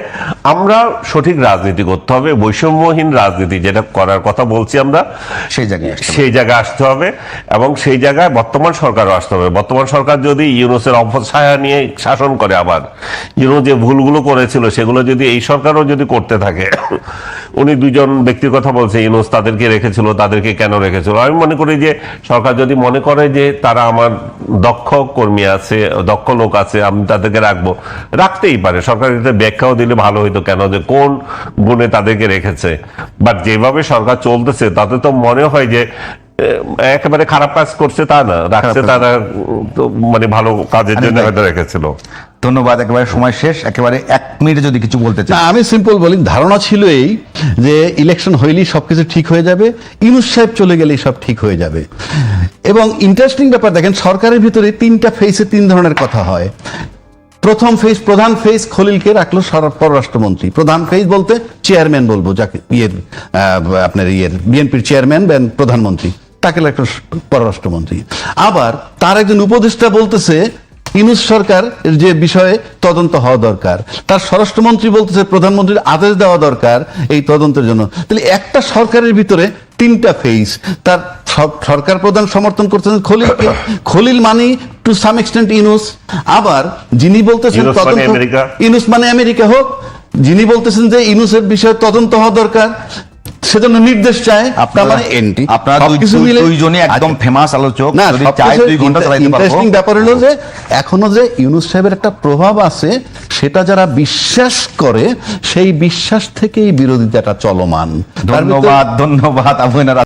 আমরা সঠিক রাজনীতি করতে হবে, বৈষম্যহীন রাজনীতি যেটা করার কথা বলছি আমরা, সেই জায়গায় আসতে হবে। এবং সেই জায়গায় বর্তমান সরকারও আসতে হবে। বর্তমান সরকার যদি ইউনুসের অপছায়া নিয়ে শাসন করে, আবার ইউনুস যে ভুলগুলো করেছিল সেগুলো যদি এই সরকারও যদি করতে থাকে, উনি দুজন ব্যক্তির কথা বলছে, ইউনুস তাদেরকে রেখেছিল, তাদেরকে কেন রেখেছিল? আমি মনে করি যে সরকার যদি মনে করে যে তারা আমার দক্ষ কর্মী আছে, দক্ষ লোক আছে, আমি তাদেরকে রাখতেই পারে। সরকার ব্যাখ্যাও দিলে ভালো হইতো, কেন যে কোন গুণে তাদেরকে রেখেছে। বাট যেভাবে সরকার চলতেছে তাতে তো মনে হয় যে একেবারে খারাপ কাজ করছে তা না, রাখছে তারা তো মানে ভালো কাজের জন্য হয়তো রেখেছিল। ধন্যবাদ। একেবারে সময় শেষ, একেবারে 1 মিনিটে যদি কিছু বলতে চাই। আমি সিম্পল বলি, ধারণা ছিল এই যে ইলেকশন হইলেই সবকিছু ঠিক হয়ে যাবে, ইউনুস সাহেব চলে গেলেই সব ঠিক হয়ে যাবে। এবং ইন্টারেস্টিং ব্যাপার দেখেন, সরকারের ভিতরে 3টা ফেজে 3 ধরনের কথা হয়। প্রথম ফেজ, প্রধান ফেজ খলিলকে রাখলো পররাষ্ট্রমন্ত্রী। প্রধান ফেজ বলতে চেয়ারম্যান বলবো, যাকে আপনার বিএনপির চেয়ারম্যান বা প্রধানমন্ত্রী, তাকে রাখলো পররাষ্ট্রমন্ত্রী। আবার তার একজন উপদেষ্টা বলতেছে ইউনুস সরকার যে বিষয়ে তদন্ত হওয়া দরকার, তার স্বরাষ্ট্রমন্ত্রী বলতেছে প্রধানমন্ত্রীর আদেশ দেওয়া দরকার এই তদন্তের জন্য। তাহলে একটা সরকারের ভিতরে 3টা ফেজ। তার সরকার প্রধান সমর্থন করতেছেন খলিলকে, খলিল মানি টু সাম এক্সটেন্ট ইউনুস। আবার যিনি বলতেছেন ইউনুস মানে আমেরিকা হোক, যিনি বলতেছেন যে ইউনুসের বিষয়ে তদন্ত হওয়া দরকার, সেজন্য নির্দেশ চায়। আপনারা দুইজনই একদম ফেমাস আলোচক, না, যদি চাই 2 ঘন্টা চালাতে পারবো। ইন্টারেস্টিং ব্যাপার হলো যে এখনো যে ইউনুস সাহেবের একটা প্রভাব আছে, সেটা যারা বিশ্বাস করে, সেই বিশ্বাস থেকেই বিরোধিতাটা চলমান। ধন্যবাদ আবু এনারা।